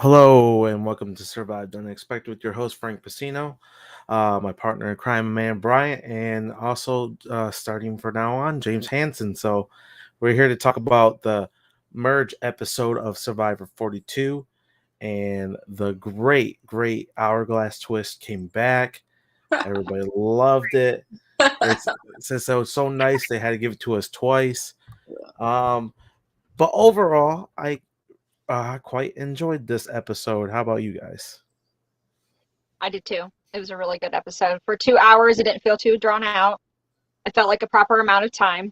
Hello and welcome to Survive the Unexpected with your host Frank Pacino, my partner in crime, man Bryant, and also starting for now on, James Hansen. So we're here to talk about the merge episode of Survivor 42, and the great Hourglass twist came back. Everybody loved it. It's since it was so nice, they had to give it to us twice. Um, but overall, I quite enjoyed this episode. How about you guys? I did too. It was a really good episode. For 2 hours, it didn't feel too drawn out. It felt like a proper amount of time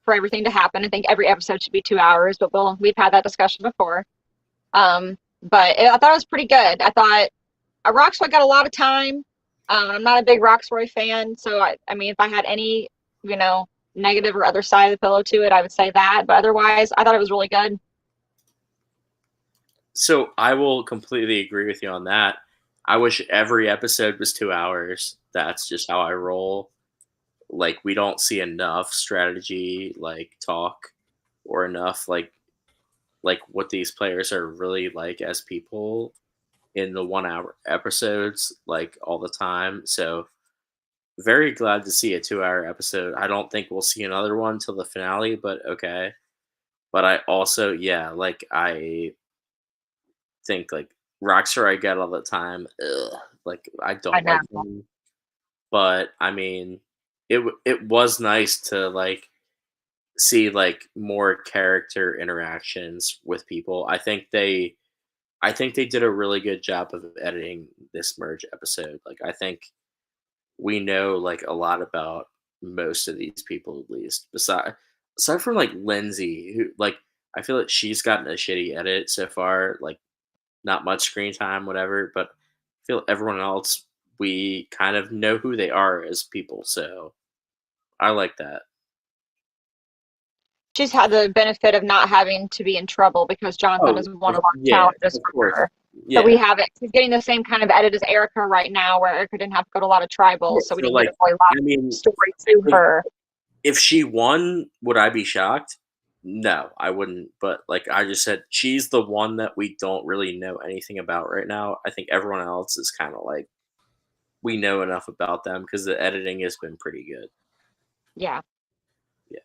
for everything to happen. I think every episode should be 2 hours, but we've had that discussion before. I thought it was pretty good. I thought Roxroy got a lot of time. I'm not a big Roxroy fan, so I mean, if I had any, negative or other side of the pillow to it, I would say that. But otherwise, I thought it was really good. So I will completely agree with you on that. I wish every episode was 2 hours. That's just how I roll. Like we don't see enough strategy talk or enough like what these players are really like as people in the 1 hour episodes like all the time. So very glad to see a 2 hour episode. I don't think we'll see another one till the finale, but okay. But I also, yeah, like I think like Rockstar I get all the time. Ugh, like I I don't know. like them, but I mean, it was nice to like see like more character interactions with people. I think they did a really good job of editing this merge episode. Like I think we know like a lot about most of these people at least. Aside from like Lindsay, who like I feel like she's gotten a shitty edit so far. Like not much screen time, whatever. But I feel everyone else, we kind of know who they are as people. So I like that. She's had the benefit of not having to be in trouble because Jonathan Oh, is one of our yeah, challenges of for course. her. So we Yeah. have it. She's getting the same kind of edit as Erica right now, where Erica didn't have to go to a lot of Yeah. tribals, so we So, didn't get like, a really lot I of mean, story to like, her. if she won, would I be shocked? No, I wouldn't. But, like I just said, she's the one that we don't really know anything about right now. I think everyone else is kind of like, we know enough about them because the editing has been pretty good. Yeah, Yeah.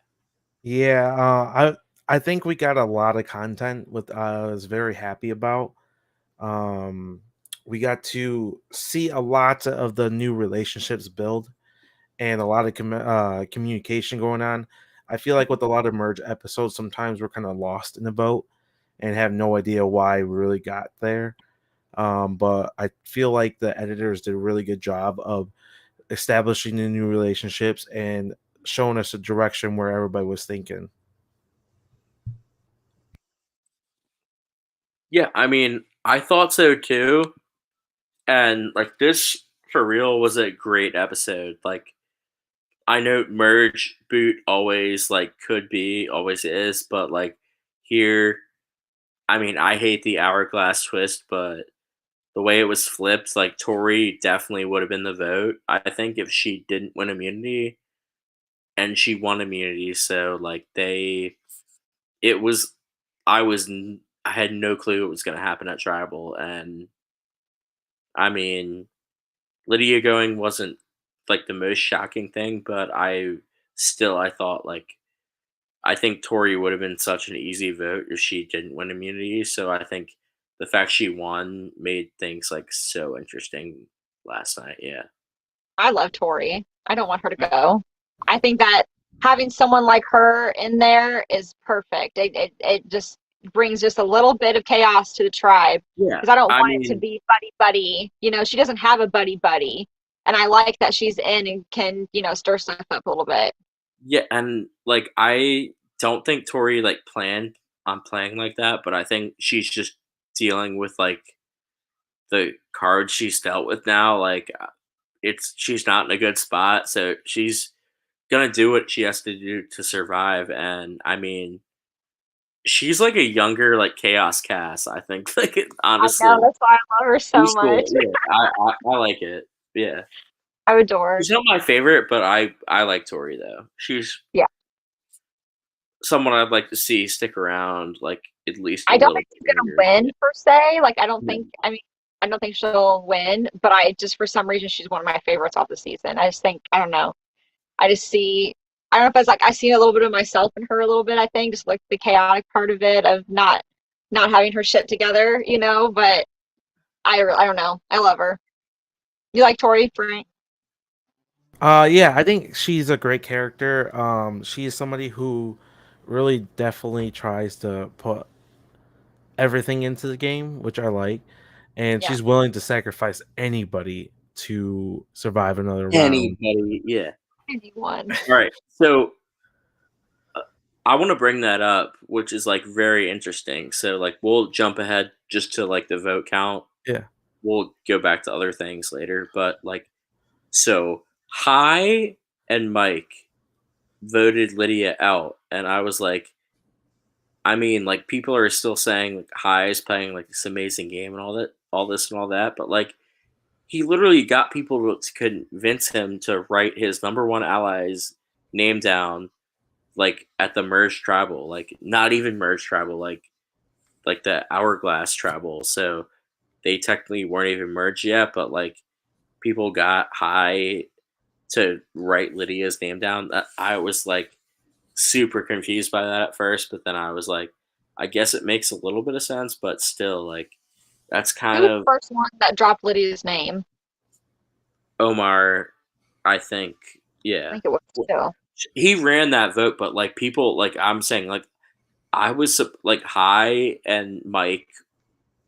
Yeah, I think we got a lot of content with I was very happy about. Um, we got to see a lot of the new relationships build and a lot of communication going on. I feel like with a lot of merge episodes, sometimes we're kind of lost in the boat and have no idea why we really got there. But I feel like the editors did a really good job of establishing the new relationships and showing us a direction where everybody was thinking. Yeah. I mean, I thought so too. And, like, this for real was a great episode. Like, I know merge boot always like could be, always is, but like here, I mean, I hate the hourglass twist, but the way it was flipped, like Tori definitely would have been the vote. I think if she didn't win immunity, and she won immunity, so like it was, I had no clue what was going to happen at tribal, and I mean, Lydia going wasn't like the most shocking thing, but I thought like I think Tori would have been such an easy vote if she didn't win immunity. So I think the fact she won made things like so interesting last night. Yeah. I love Tori. I don't want her to go. I think that having someone like her in there is perfect. It just brings just a little bit of chaos to the tribe Yeah. because I don't I want it to mean, be buddy buddy. She doesn't have a buddy buddy, and I like that she's in and can stir stuff up a little bit. yeah. And like, I don't think Tori like planned on playing like that, but I think she's just dealing with like the cards she's dealt with now. Like, she's not in a good spot. So she's gonna do what she has to do to survive. And I mean, she's like a younger like Chaos Cass, I think. Like I know, honestly, that's why I love her so she's much. cool. Yeah, I like it. Yeah, I adore her. she's not my favorite, but I like Tori though. She's Yeah. someone I'd like to see stick around, like at least a I don't little think bit she's gonna longer. win per se. Like I don't No. think. I mean, I don't think she'll win. But I just for some reason she's one of my favorites off the season. I just think I don't know. I just see. I don't know if it's like I see a little bit of myself in her a little bit. I think just like the chaotic part of it of not having her shit together, you know. But I don't know. I love her. You like Tori, Frank? Yeah, I think she's a great character. She is somebody who really definitely tries to put everything into the game, which I like, and Yeah. she's willing to sacrifice anybody to survive another round. Anybody, yeah. Anyone. All right, so I want to bring that up, which is like very interesting. So like we'll jump ahead just to like the vote count. Yeah. We'll go back to other things later, but like so Hi and Mike voted Lydia out, and I was like, I mean, like people are still saying like Hi is playing like this amazing game and all that, all this and all that, but like he literally got people to convince him to write his number one ally's name down, like at the merge tribal, like not even merge tribal, like the Hourglass tribal. So they technically weren't even merged yet, but like people got High to write Lydia's name down. I was like super confused by that at first, but then I was like, I guess it makes a little bit of sense, but still, like that's Who kind was the of first one that dropped Lydia's name? Omar, I think. I Yeah, think it was too. he ran that vote, but like people, like I'm saying, like I was like High and Mike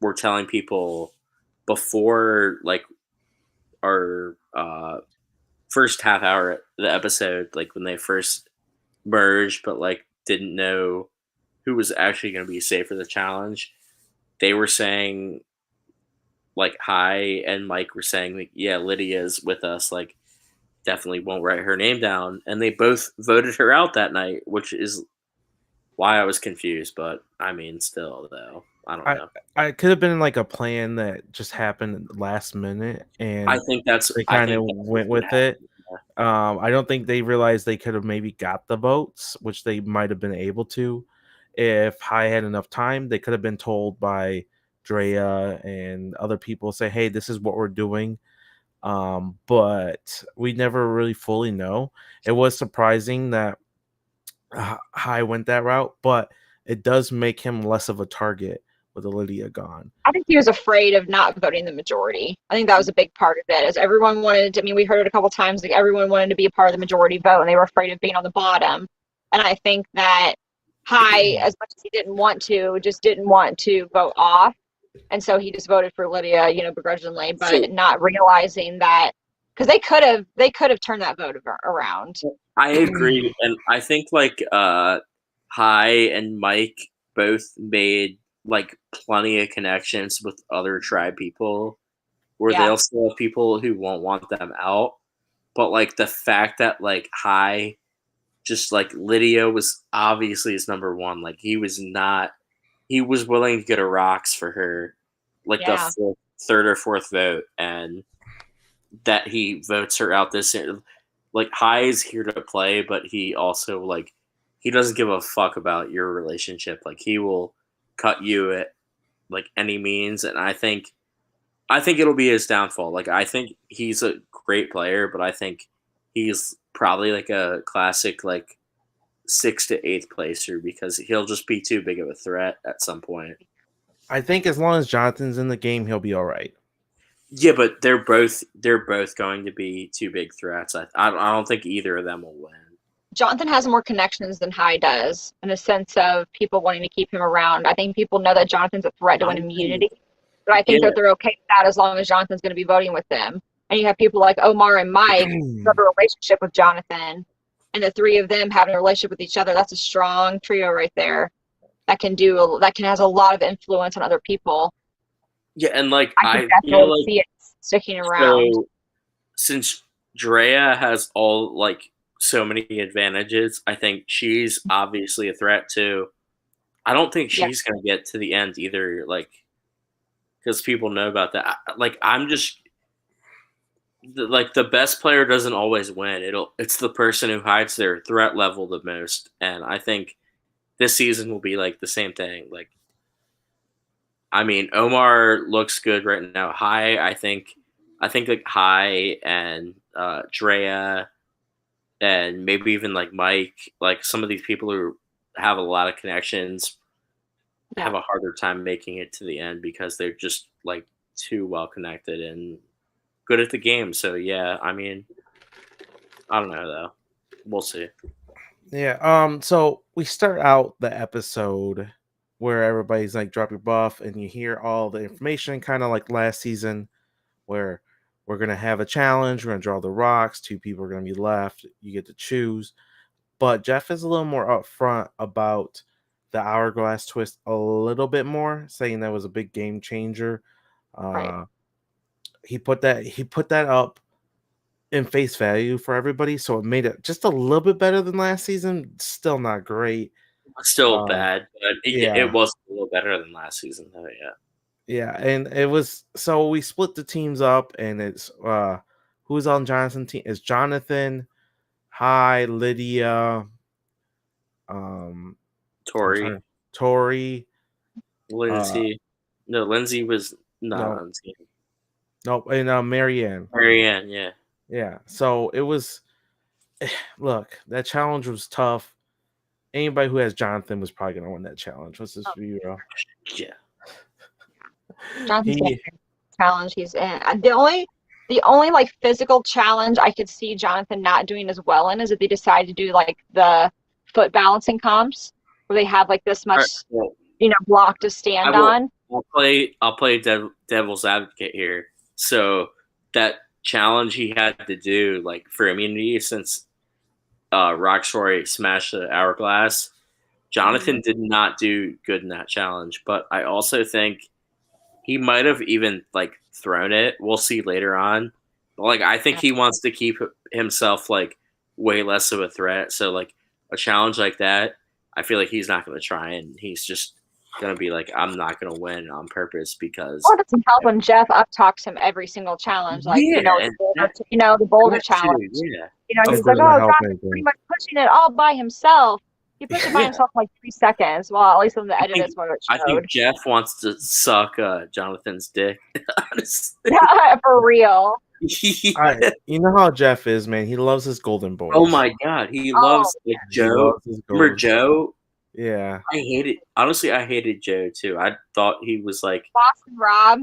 were telling people before like our first half hour of the episode, like when they first merged, but like didn't know who was actually going to be safe for the challenge. They were saying like Hi and Mike were saying like, yeah, Lydia's with us, like definitely won't write her name down, and they both voted her out that night, which is why I was confused. But I mean, still though, I don't I know. I could have been like a plan that just happened last minute, and they I kind of think that's what's went gonna with happen. it. I don't think they realized they could have maybe got the votes, which they might have been able to if High had enough time. They could have been told by Drea and other people, say, "Hey, this is what we're doing." But we never really fully know. It was surprising that High went that route, but it does make him less of a target with Lydia gone. I think he was afraid of not voting the majority. I think that was a big part of it. As everyone wanted to, I mean, we heard it a couple times, like everyone wanted to be a part of the majority vote, and they were afraid of being on the bottom. And I think that High, as much as he didn't want to, just didn't want to vote off, and so he just voted for Lydia, you know, begrudgingly, So but not realizing that because they could have turned that vote around. I agree, and I think like Hi and Mike both made like plenty of connections with other tribe people, where Yeah, they'll still have people who won't want them out. But like the fact that like Hi, just like Lydia was obviously his number one. Like he was not, he was willing to go to rocks for her, like the yeah. third or fourth vote, and that he votes her out this like High is here to play, but he also like he doesn't give a fuck about your relationship. Like he will cut you at like any means, and I think it'll be his downfall. Like I think he's a great player, but I think he's probably like a classic like 6th to 8th placer because he'll just be too big of a threat at some point. I think as long as Jonathan's in the game, he'll be all right. Yeah, but they're both going to be too big threats. I don't think either of them will win. Jonathan has more connections than High does in the sense of people wanting to keep him around. I think people know that Jonathan's a threat to I win think immunity, but I think yeah, that they're okay with that as long as Jonathan's going to be voting with them. And you have people like Omar and Mike who have a relationship with Jonathan, and the three of them having a relationship with each other. That's a strong trio right there that can has a lot of influence on other people. yeah, and like I can I feel definitely like see it sticking around. so since Drea has all like so many advantages, I think she's obviously a threat too. I don't think Yeah, she's gonna get to the end either, like because people know about that. Like I'm just like the best player doesn't always win. It's the person who hides their threat level the most, and I think this season will be like the same thing. Like, I mean, Omar looks good right now. I think like High and Drea and maybe even like Mike, like some of these people who have a lot of connections have Yeah. a harder time making it to the end because they're just like too well connected and good at the game. So yeah, I mean, I don't know though. We'll see. Yeah. So we start out the episode where everybody's like, drop your buff, and you hear all the information, kind of like last season, where we're gonna have a challenge. We're gonna draw the rocks. Two people are gonna be left. You get to choose. But Jeff is a little more upfront about the hourglass twist, a little bit more, saying that was a big game changer. Right. Uh, he put that up in face value for everybody, so it made it just a little bit better than last season. Still not great. Still Um, bad, but it yeah, was a little better than last season though. Yeah. yeah, and it was so we split the teams up, and it's who's on Jonathan's team? It's Jonathan, Hi, Lydia, um, I'm Tori, trying, Tori, uh, Lindsay. No, Lindsay was not no, on team. no, and Marianne. Marianne, yeah. Yeah, so it was. Look, that challenge was tough. Anybody who has Jonathan was probably gonna win that challenge. Let's just be real. Yeah. Jonathan's gonna He, challenge he's in. The only like physical challenge I could see Jonathan not doing as well in is if they decide to do like the foot balancing comps where they have like this All much, right, well, block to I stand will. on. I'll play devil's advocate here. So that challenge he had to do, like for immunity, since Roxroy smashed the hourglass, Jonathan did not do good in that challenge. But I also think he might have even like thrown it. We'll see later on. But like I think he wants to keep himself like way less of a threat. So like a challenge like that, I feel like he's not going to try, and he's just going to be like, I'm not going to win on purpose because Well, it doesn't help when Jeff up talks him every single challenge, like yeah, and the boulder that too, challenge. yeah. Jeff He's like, doesn't oh, help Jonathan's pretty anything. much pushing it all by himself. He pushed it by Yeah. himself in like 3 seconds. Well, at least in the I edit, think that's what it I think showed. Jeff wants to suck Jonathan's dick. Honestly. For real. You know how Jeff is, man. He loves his golden boys. Oh my god, he Oh, loves like He Joe. loves his Remember gold. Joe? Yeah. I hated Joe too. I thought he was like, Boston Rob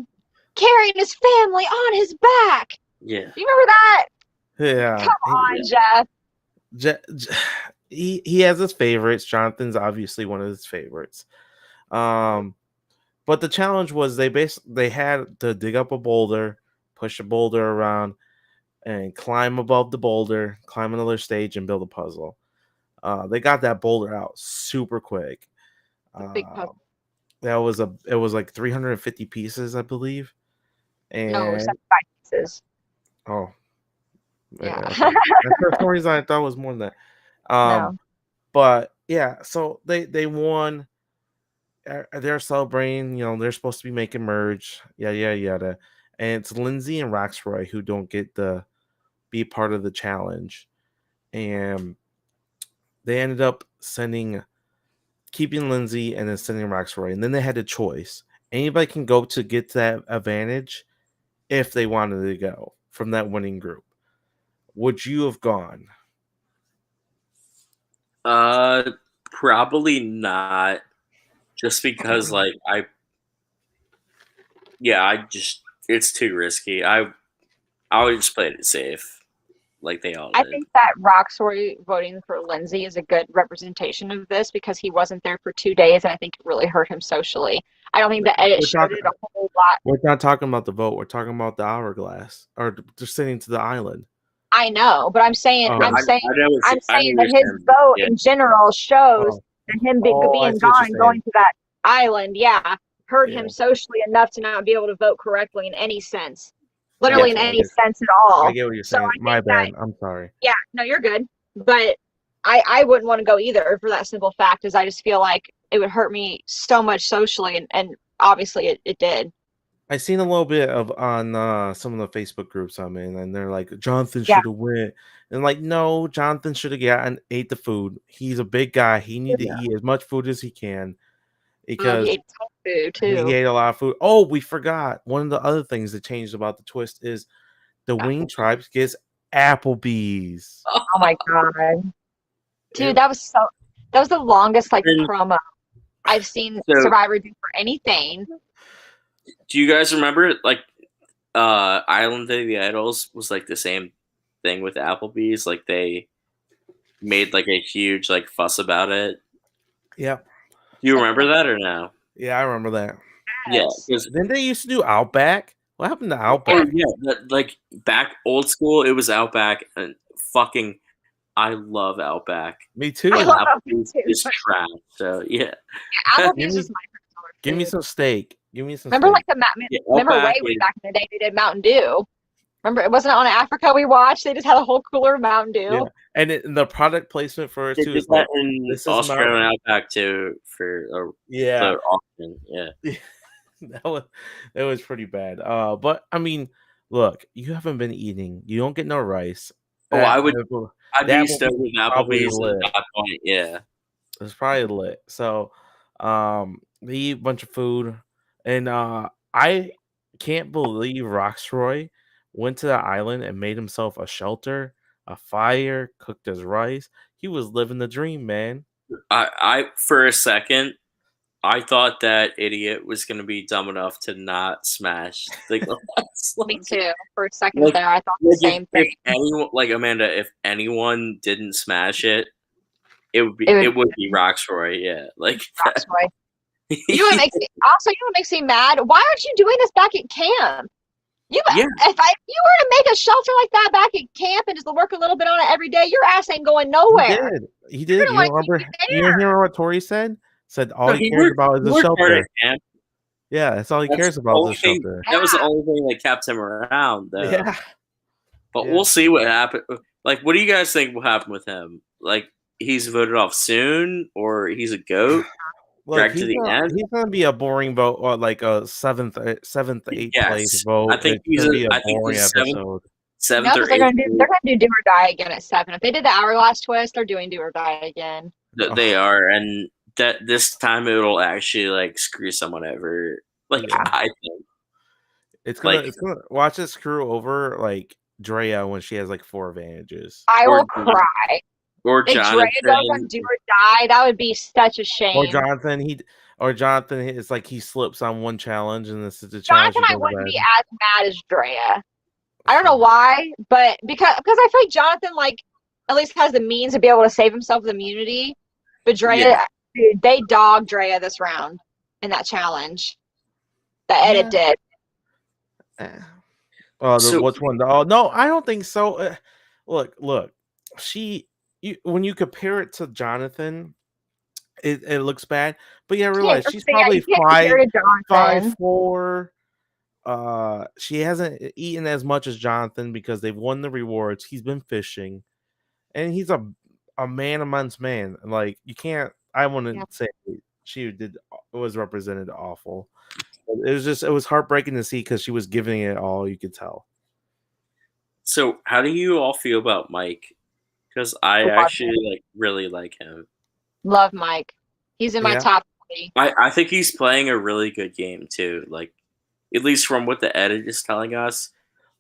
carrying his family on his back. yeah. Do you remember that? Yeah. Come on, Jeff. He has his favorites. Jonathan's obviously one of his favorites. But the challenge was they had to dig up a boulder, push a boulder around, and climb above the boulder, climb another stage, and build a puzzle. They got that boulder out super quick. Big puzzle. It was like 350 pieces, I believe. And No, 75 pieces. oh, Yeah. okay. That's for some reason I thought it was more than that. No. But yeah, so they won. They're celebrating. They're supposed to be making merge. Yada. And it's Lindsay and Roxroy who don't get to be part of the challenge, and they ended up keeping Lindsay and then sending Roxroy, and then they had a choice. Anybody can go to get that advantage if they wanted to go from that winning group. Would you have gone? Probably not. Just because like it's too risky. I would just play it safe, like they all did. I think that Roxroy voting for Lindsay is a good representation of this because he wasn't there for 2 days, and I think it really hurt him socially. I don't think the edit showed it a whole lot. We're not talking about the vote. We're talking about the hourglass, or just sending to the island. I know, but I'm saying Oh. that his vote in general shows that him being gone and going to that island, hurt him socially enough to not be able to vote correctly in any sense. Literally in any sense at all. I get what you're saying. My bad. I'm sorry. Yeah, no, you're good. But I wouldn't want to go either for that simple fact, is I just feel like it would hurt me so much socially, and obviously it did. I seen a little bit of on some of the Facebook groups I'm in, and they're like, Jonathan Yeah. should have went, and like, no, Jonathan should have gotten ate the food. He's a big guy. He need to Yeah. eat as much food as he can Oh, he because ate tofu he too. ate a lot of food. Oh, we forgot one of the other things that changed about the twist is the Wing Tribes gets Applebee's. Oh my god, dude, It- that was the longest like And promo I've seen so, Survivor do for anything. do you guys remember like Island of the Idols was like the same thing with Applebee's? Like they made like a huge like fuss about it. yeah, Do you remember that or no? yeah, I remember that. Yeah, Yes. because Then they used to do Outback. What happened to oh Outback? yeah, like back old school, it was Outback and fucking. I love Outback. Me I too. love Applebee's too. is trash. So yeah, Applebee's is my Give me food. some steak. Give me some Remember steak. like yeah remember Outback way is back in the day they did Mountain Dew. Remember it wasn't on Africa we watched. They just had a whole cooler of Mountain Dew. Yeah, and the product placement for it they too did is that like in this is Australian Mountain. Outback too for Yeah, the auction. Yeah. that was pretty bad. But I mean, look, you haven't been eating. You don't get no rice. Oh, That I'd that be Applebee's stoked with is probably Applebee's at lit. that point. Yeah. It's probably lit. So, they eat a bunch of food, and I can't believe Roxroy went to the island and made himself a shelter, a fire, cooked his rice. He was living the dream, man. I for a second I thought that idiot was gonna be dumb enough to not smash the glass. Me too. For a second Like, there I thought the same if thing. anyone like Amanda, if anyone didn't smash it, it would It would be Roxroy. Yeah. Like Roxroy. You know what makes me also you know what makes me mad? Why aren't you doing this back at camp? Yeah. If you were to make a shelter like that back at camp and just work a little bit on it every day, your ass ain't going He nowhere. did. He You're did. gonna You want to remember? keep You you there. hear what Tori said? Said all No, he cares about is he the worked hard at shelter. camp. Yeah, that's all he That's cares the about is only the thing. shelter. That was the Yeah. only thing that kept him around, though. Yeah. But Yeah. we'll see what happens. Like, what do you guys think will happen with him? Like, he's voted off soon, or he's a goat? Look, Dragged to the end? he's gonna be a boring vote, or like a seventh, eighth place Yes, vote. I think It's gonna be a I think boring he's episode. seventh No, or because they're eighth. gonna do or die again at 7. If they did the Hourglass twist, they're doing do or die again. They are, and that this time it'll actually like screw someone over. Like Yeah. I think, It's like gonna watch it screw over like Drea when she has like 4 advantages. I Or will cry. or If Drea Jonathan. goes on do or die, that would be such a shame. Or Jonathan, it's like he slips on one challenge and this is the challenge. Jonathan, I wouldn't be as mad as Drea. I don't know why, but because I feel like Jonathan like at least has the means to be able to save himself with immunity. But Drea, dude, they dogged Drea this round in that challenge. The edit did. So- which one? Oh no, I don't think so. Look, when you compare it to Jonathan, it looks bad. But yeah, realize she's probably you can't compare to Jonathan. 5'4". She hasn't eaten as much as Jonathan because they've won the rewards. He's been fishing, and he's a man amongst man. Like you can't. I wouldn't say she was represented awful. It was heartbreaking to see because she was giving it all. You could tell. So, how do you all feel about Mike? Because I actually really like him. Love Mike. He's in my top 20. I think he's playing a really good game too. Like, at least from what the edit is telling us,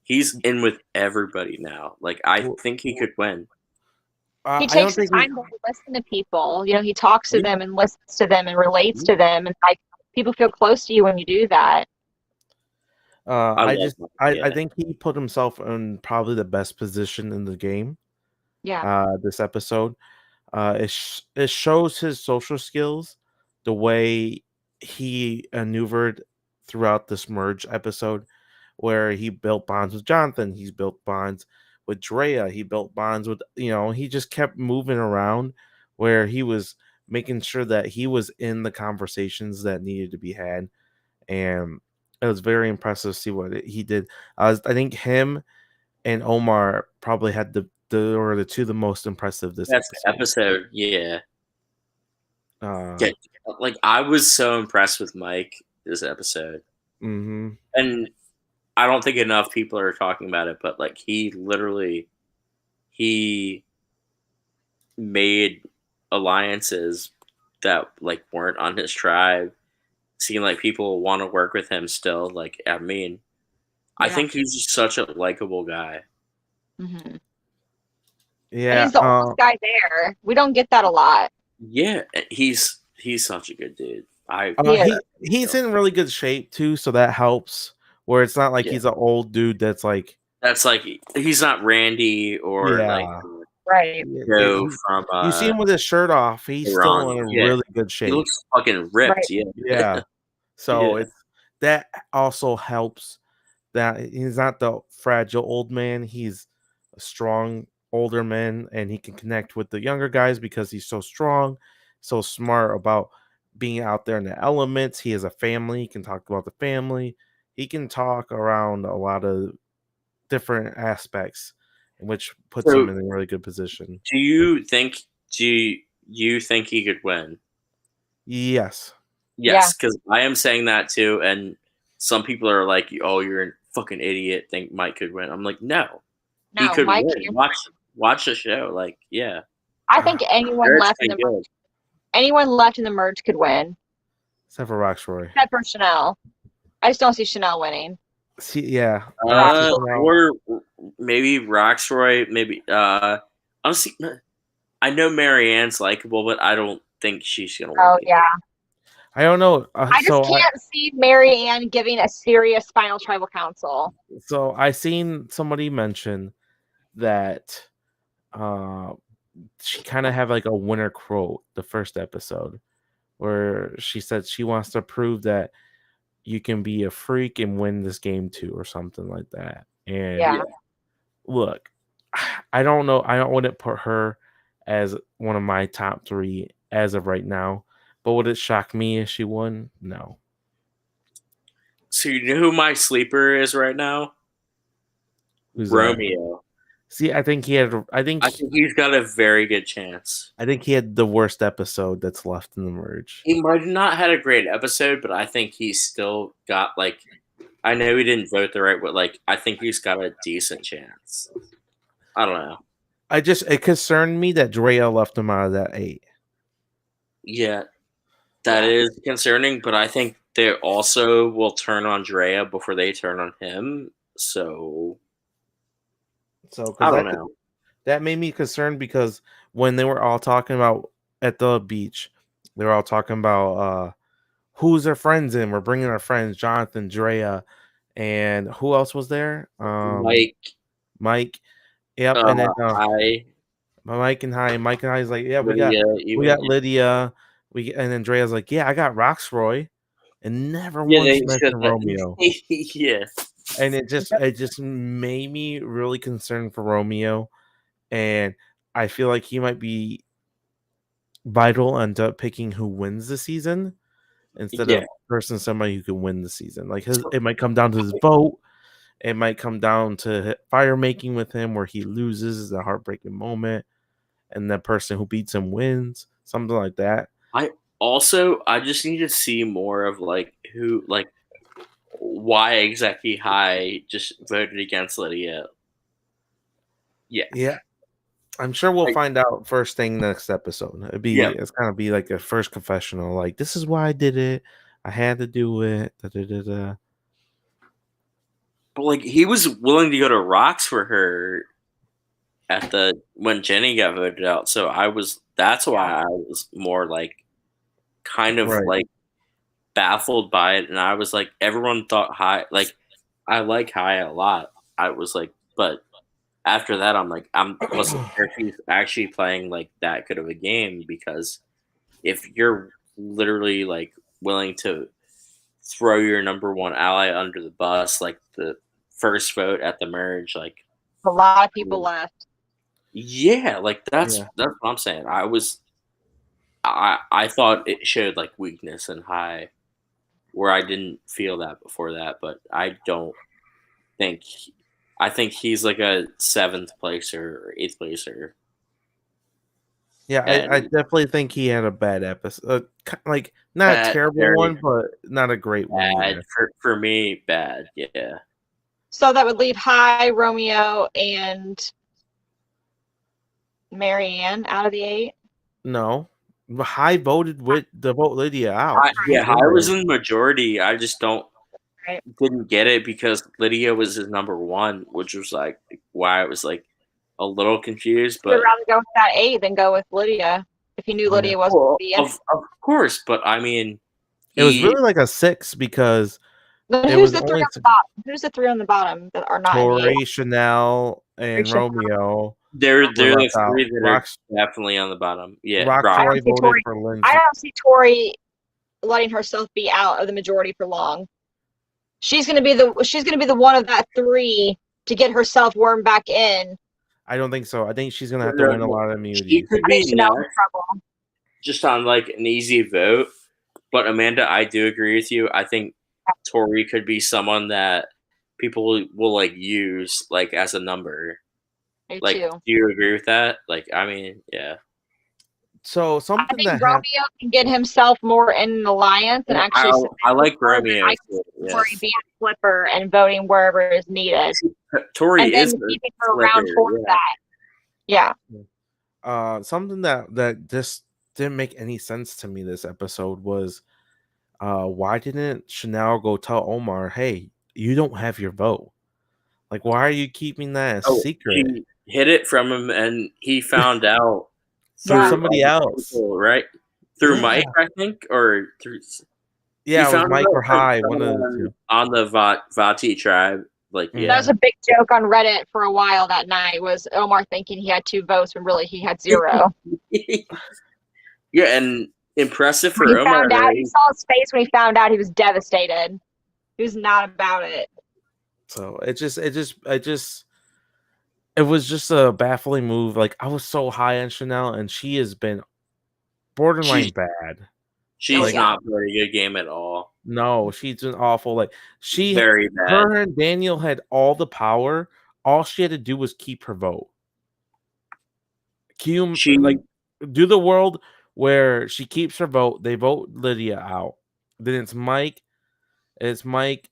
he's in with everybody now. Like, I think he could win. He takes the time to listen to people. You know, he talks to them and listens to them and relates to them, and like people feel close to you when you do that. I think he put himself in probably the best position in the game. Yeah. This episode, it shows his social skills, the way he maneuvered throughout this merge episode, where he built bonds with Jonathan, he's built bonds with Drea, he built bonds with he just kept moving around, where he was making sure that he was in the conversations that needed to be had, and it was very impressive to see what he did. I think him and Omar probably had the two the most impressive this episode. Yeah. Like I was so impressed with Mike this episode. Mm-hmm. And I don't think enough people are talking about it, but like he made alliances that like weren't on his tribe. Seem like people want to work with him still. Like, I mean, I Yeah. think he's just such a likable guy. Hmm. And Yeah. he's the oldest guy there. We don't get that a lot. Yeah, he's such a good dude. I He is. He's in really good shape too, so that helps. Where it's not like Yeah. he's an old dude that's like, That's like he's not Randy or like yeah. Right. Joe from You see him with his shirt off, he's still Iran. in a Yeah, really good he shape. looks fucking ripped. Right. Yeah, Yeah. So yeah. it's that also helps that he's not the fragile old man. He's a strong older man, and he can connect with the younger guys because he's so strong, so smart about being out there in the elements. He has a family. He can talk about the family. He can talk around a lot of different aspects, which puts him So, in a really good position. do you think you think he could win? Yes. Yeah. Yes, because I am saying that too, and some people are like, "Oh, you're a fucking idiot. Think Mike could win?" I'm like, "No, he No, could Mike. win. Watch the show. Like, yeah, I think anyone Eric's left in been the good. merge could win, Except for Roxroy. except for Chanel. I just don't see Chanel winning. See, yeah. I don't see Chanel. Or maybe Roxroy. Maybe honestly, I know Marianne's likable, but I don't think she's gonna Oh win. yeah. I don't know. I just can't see Mary Ann giving a serious final tribal council. So I seen somebody mention that uh she kind of had like a winner quote the first episode where she said she wants to prove that you can be a freak and win this game too or something like that. And Yeah. look, I don't know. I don't wouldn't put her as one of my top 3 as of right now. But would it shock me if she won? No. So you know who my sleeper is right now? Who's that? Romeo. See, I think he had. I think I think he's got a very good chance. I think he had the worst episode that's left in the merge. He might have not had a great episode, but I think he's still got like. I know he didn't vote the right way. Like, I think he's got a decent chance. I don't know. It concerned me that Drea left him out of that 8. Yeah, that is concerning, but I think they also will turn on Drea before they turn on him. So So I because don't know. that made me concerned because when they were all talking about at the beach, they were all talking about who's their friends in. We're bringing our friends, Jonathan, Drea, and who else was there? Like, Mike. Yep, and then I Mike and Hi's like, yeah, Lydia, we even got Lydia. And then Drea's like, yeah, I got Roxroy, and never yeah, once they said mentioned that. Romeo. Yeah, And it just made me really concerned for Romeo, and I feel like he might be vital into picking who wins the season instead yeah. of person somebody who can win the season. Like it might come down to his I- vote. It might come down to fire making with him where he loses the heartbreaking moment and the person who beats him wins, something like that. I just need to see more of like who like why exactly High just voted against Lydia. Yeah, Yeah, I'm sure we'll like, find out first thing next episode. yeah. It's gonna be like a first confessional. Like this is why I did it. I had to do it. Da, da, da, da. But like he was willing to go to rocks for her at the when Jenny got voted out. So that's why I was more like kind of Right. like baffled by it, and I was like, everyone thought High like I like High a lot. I was like, but after that, I'm like, I wasn't sure if he's actually playing like that good of a game because if you're literally like willing to throw your number one ally under the bus, like the first vote at the merge, like A lot of people left. yeah, like that's Yeah. what I'm saying. I thought it showed like weakness and High where I didn't feel that before that, but I don't think I think he's like a 7th placer or 8th placer. Yeah, I And definitely think he had a bad episode. Like not a bad, terrible very one, but not a great one bad either. for me. Bad, yeah. So that would leave High, Romeo, and Marianne out of the 8. No, High voted with the vote Lydia out. He's Yeah, in I was there. in the majority. I just Right. didn't get it because Lydia was his number one, which was like why I was like a little confused. You would But rather go with that 8 than go with Lydia if you knew Yeah. Lydia wasn't well, going to be in of course, but I mean, It was he really like a 6 because Then it who's was the 3 only on the bottom? Who's the 3 on the bottom that are not in the 8? Tori, Chanel, and Chanel. Romeo they're were the left out. three that are definitely on the bottom. Yeah, I Rock. Rocktroy don't see voted Tori. for I Lindsay. don't see Tori letting herself be out of the majority for long. She's gonna be the one of that 3 to get herself wormed back in. I don't think so. I think she's gonna have to win a lot of She immunities. could I think be Chanel's in next, trouble. just on like an easy vote. But Amanda, I do agree with you. I think Tori could be someone that people will like use like as a number. Me Like, too. do you agree with that? Like, I mean, yeah. So I something think that Romeo happened. can get himself more in an alliance and actually submit I like more than Romeo I too. can see Yeah, Tori being a flipper and voting wherever is needed, Tori and then is a keeping her flipper. around for Yeah. that. Yeah. Something that just didn't make any sense to me this episode was why didn't Chanel go tell Omar, hey, you don't have your vote? Like, why are you keeping that a Oh, secret she hid it from him, and he found out through Yeah. through somebody other else? people, right? Through Yeah, Mike, I think, or through. He yeah, it was found Mike out or from High, one of the someone two. on the Vati tribe. Like, That yeah. was a big joke on Reddit for a while that night, was Omar thinking he had 2 votes when really he had 0. Yeah, and impressive When he for Omar. found out, you saw his face when he found out, he was devastated. He was not about it. So it was just a baffling move. Like, I was so high on Chanel, and she has been borderline She's bad. she's Like, yeah. not playing a good game at all. no, she's been awful. Like, Very bad. her and Daniel had all the power. All she had to do was keep her vote. She Do the world where she keeps her vote. They vote Lydia out. Then it's Mike,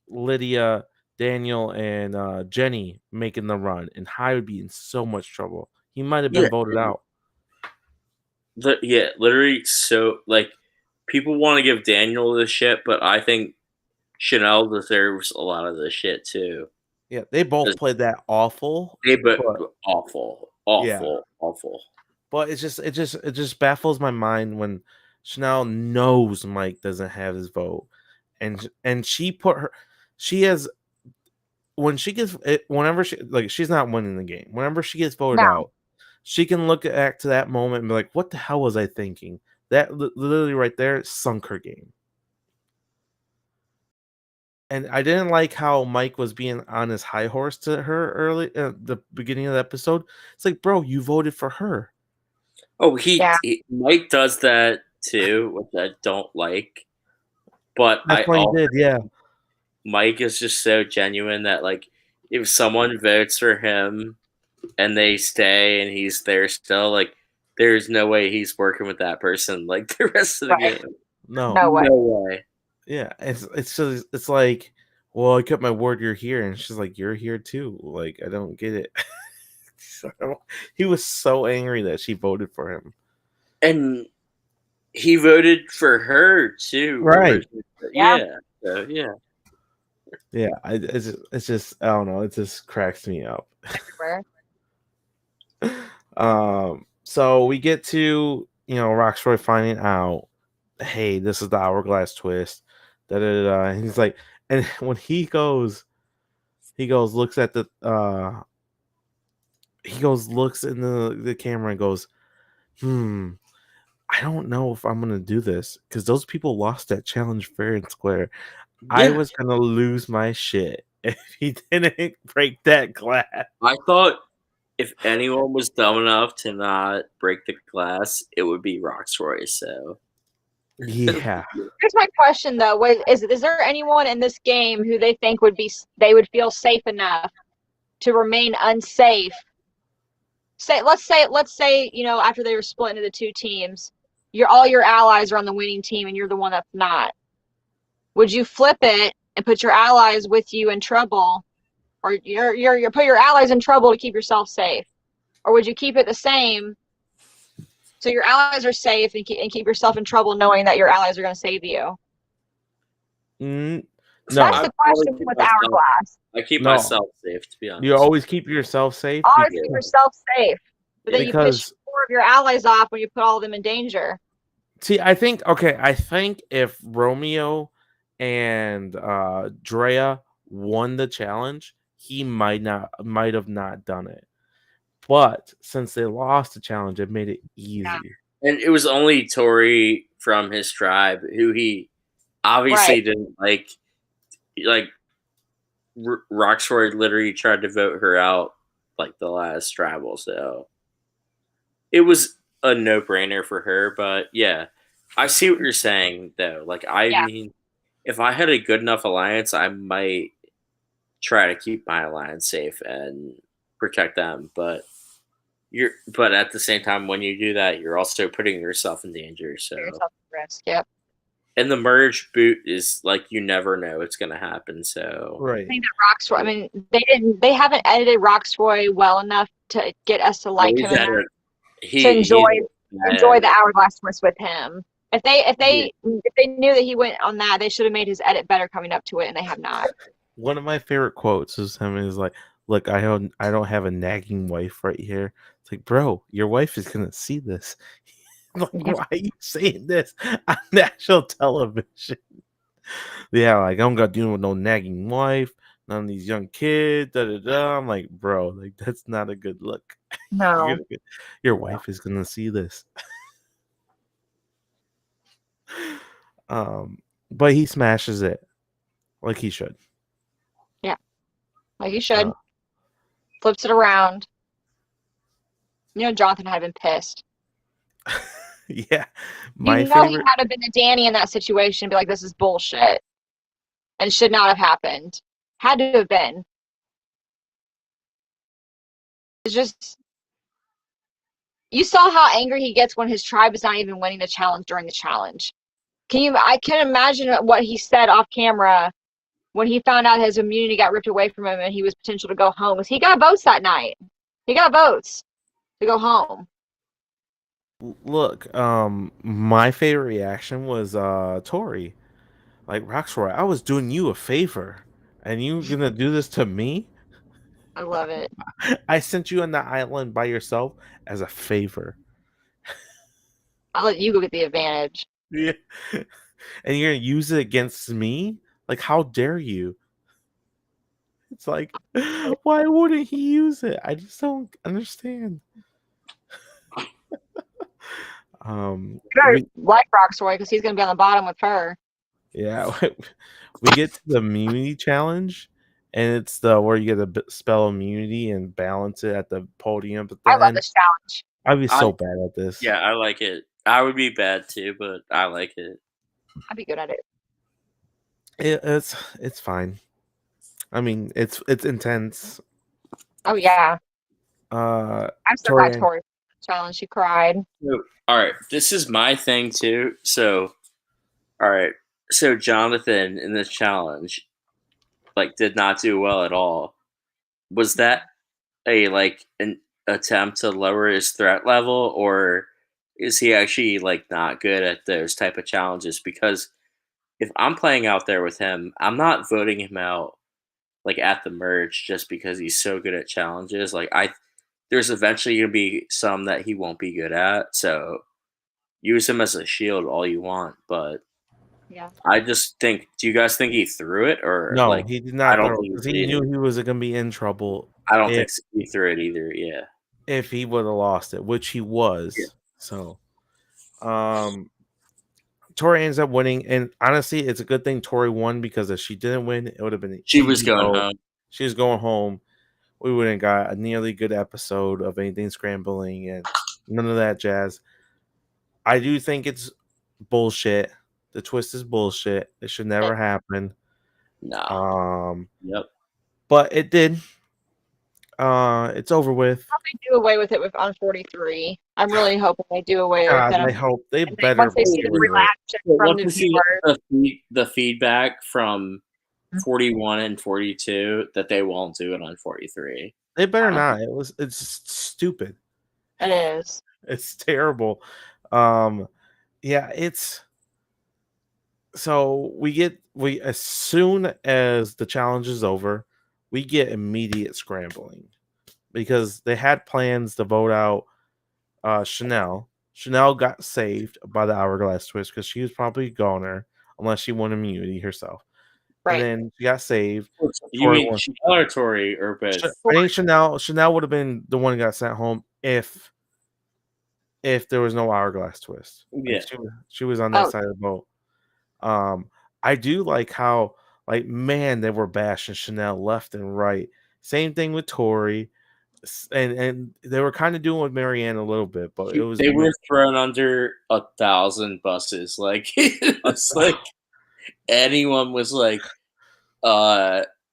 Lydia, Daniel, and Jenny making the run, and High would be in so much trouble. He might have been voted out. literally. So like, people want to give Daniel the shit, but I think Chanel deserves a lot of the shit too. Yeah, they both played that awful. But But awful. But it just baffles my mind when Chanel knows Mike doesn't have his vote, and she has when she gets it whenever she's not winning the game. Whenever she gets voted No. out, she can look back to that moment and be like, "What the hell was I thinking?" That literally right there sunk her game. And I didn't like how Mike was being on his high horse to her early at the beginning of the episode. It's like, bro, you voted for her. Oh, Yeah. Mike does that too, which I don't like. But That's why he did, yeah. Mike is just so genuine that like if someone votes for him and they stay and he's there still, like there's no way he's working with that person like the rest of the Right. game. No. No way. No way. Yeah, it's like, well, I kept my word. You're here, and she's like, you're here too. Like, I don't get it. So, he was so angry that she voted for him. And he voted for her too, Right? Yeah. So, yeah. Yeah. It's just I don't know. It just cracks me up. So we get to Rocksroy finding out, hey, this is the Hourglass twist. Da da da. And he's like, and when he goes, looks at the looks in the camera and goes, I don't know if I'm gonna do this because those people lost that challenge fair and square. Yeah. I was gonna lose my shit if he didn't break that glass. I thought if anyone was dumb enough to not break the glass, it would be Rocksroy. So Yeah. Here's my question though: is there anyone in this game who they think they would feel safe enough to remain unsafe let's say, after they were split into the two teams, all your allies are on the winning team and you're the one that's not. Would you flip it and put your allies with you in trouble, or you're put your allies in trouble to keep yourself safe? Or would you keep it the same so your allies are safe and keep yourself in trouble knowing that your allies are going to save you? No, That's the question with Hourglass. I keep myself safe, to be honest. You always keep yourself safe. Always keep yourself safe. But then you piss 4 of your allies off when you put all of them in danger. See, I think if Romeo and Drea won the challenge, he might have not done it. But since they lost the challenge, it made it easy. Yeah. And it was only Tori from his tribe who he obviously didn't like. Like Roxroy literally tried to vote her out like the last travel, so it was a no-brainer for her. But yeah, I see what you're saying though. Like I mean, if I had a good enough alliance, I might try to keep my alliance safe and protect them. But at the same time, when you do that, you're also putting yourself in danger. So yourself at risk. Yep. And the merge boot is like you never know it's gonna happen. So right. I think that Roxroy. I mean, they haven't edited Roxroy well enough to get us to like him enough to enjoy the Hourglass twist with him. If they knew that he went on that, they should have made his edit better coming up to it, and they have not. One of my favorite quotes is him is like, "Look, I don't have a nagging wife right here." It's like, bro, your wife is gonna see this. Like, why are you saying this on national television? Yeah, like I don't got to deal with no nagging wife, none of these young kids. Da da da. I'm like, bro, like that's not a good look. No, your wife is gonna see this. But he smashes it like he should. Yeah, like he should. Flips it around. Jonathan had been pissed. Yeah, he had to have been a Danny in that situation and be like, this is bullshit and should not have happened. Had to have been. It's just, you saw how angry he gets when his tribe is not even winning the challenge during the challenge. I can imagine what he said off camera when he found out his immunity got ripped away from him and he was potential to go home. He got votes that night. He got votes to go home. Look, my favorite reaction was Tori. Like, Roxroy, I was doing you a favor, and you gonna do this to me? I love it. I sent you on the island by yourself as a favor. I'll let you go get the advantage. Yeah. And you're gonna use it against me? Like, how dare you? It's like, why wouldn't he use it? I just don't understand. Like Roxroy because he's gonna be on the bottom with her. Yeah, we get to the immunity challenge, and it's where you get a spell immunity and balance it at the podium. But I love this challenge. I'd be so bad at this. Yeah, I like it. I would be bad too, but I like it. I'd be good at it. It's fine. I mean, it's intense. Oh yeah. I'm so glad Tori challenge. She cried. So, all right, this is my thing too. So, all right, so Jonathan in this challenge, like, did not do well at all. Was that an attempt to lower his threat level, or is he actually like not good at those type of challenges? Because if I'm playing out there with him, I'm not voting him out like at the merge just because he's so good at challenges. Like there's eventually gonna be some that he won't be good at. So use him as a shield all you want, but yeah, I just think. Do you guys think he threw it or no? Like, he did not. I don't think because he knew he was gonna be in trouble. I don't think he threw it either. Yeah, if he would have lost it, which he was. Yeah. So, Tori ends up winning, and honestly, it's a good thing Tori won because if she didn't win, it would have been. She was going home. She was going home. We wouldn't got a nearly good episode of anything scrambling and none of that jazz. I do think it's bullshit. The twist is bullshit. It should never happen. No. Yep. But it did. It's over with. They do away with it on 43. I'm really hoping they do away with God, it. I hope they And better once they get see the rid of it. reaction We'll from love the to see viewers, the feedback from 41 and 42 that they won't do it on 43. They better not. It's stupid. it is. It's terrible. Yeah, it's so we as soon as the challenge is over, we get immediate scrambling because they had plans to vote out Chanel. Chanel got saved by the hourglass twist because she was probably a goner unless she won immunity herself. And Right. then she got saved. You mean Chanel or Tori or both? I think Chanel would have been the one who got sent home if there was no hourglass twist. Yeah. Like she was on that Oh. side of the boat. I do like how man, they were bashing Chanel left and right. Same thing with Tori. And they were kind of doing with Marianne a little bit, but it was they were thrown under 1,000 buses. Like it's like anyone was like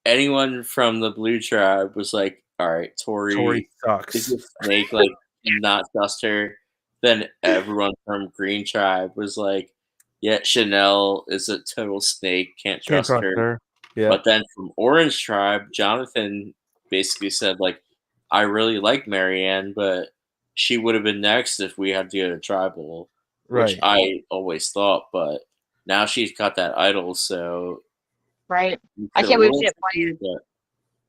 anyone from the blue tribe was like, all right, Tori sucks. is a snake, like not trust her. Then everyone from green tribe was like, yeah, Chanel is a total snake, can't trust her. Yeah. But then from orange tribe, Jonathan basically said like, I really like Marianne, but she would have been next if we had to go to tribal, which I always thought, but now she's got that idol, so right. I can't believe she didn't play it.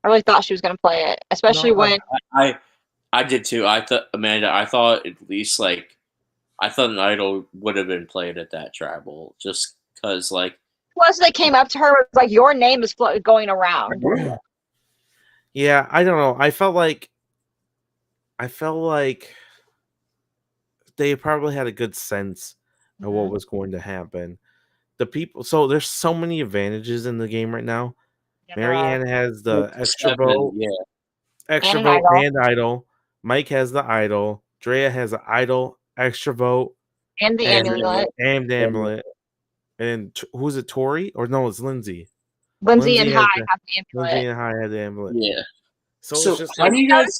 I really thought she was going to play it, especially when I did too. I thought Amanda. I thought at least I thought an idol would have been played at that tribal, just because Plus, they came up to her was like, "Your name is going around." Yeah, I don't know. I felt like they probably had a good sense of what was going to happen. The people, so there's so many advantages in the game right now. Yeah, Marianne has the extra 7, vote, extra and vote, and idol. Mike has the idol. Drea has the idol, extra vote, and the amulet, and the amulet. And who's it? Tori or no? It's Lindsay. Lindsay and High have the amulet. Lindsay and High have the amulet. Yeah. So it's just how do you guys?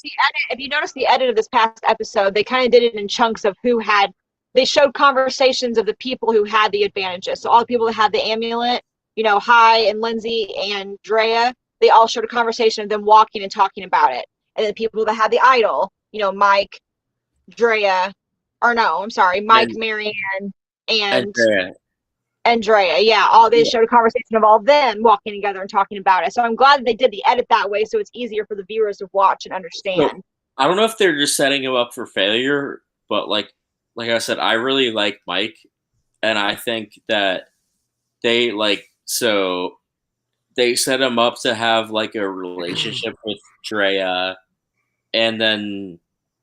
If you notice the edit of this past episode, they kind of did it in chunks of who had. They showed conversations of the people who had the advantages. So all the people that had the amulet, High and Lindsay and Drea, they all showed a conversation of them walking and talking about it. And then the people that had the idol, Mike, Drea, Mike, Marianne, and Drea. Yeah, they showed a conversation of all of them walking together and talking about it. So I'm glad that they did the edit that way, so it's easier for the viewers to watch and understand. So, I don't know if they're just setting him up for failure, but like I said, I really like Mike, and I think that they they set him up to have like a relationship with Drea, and then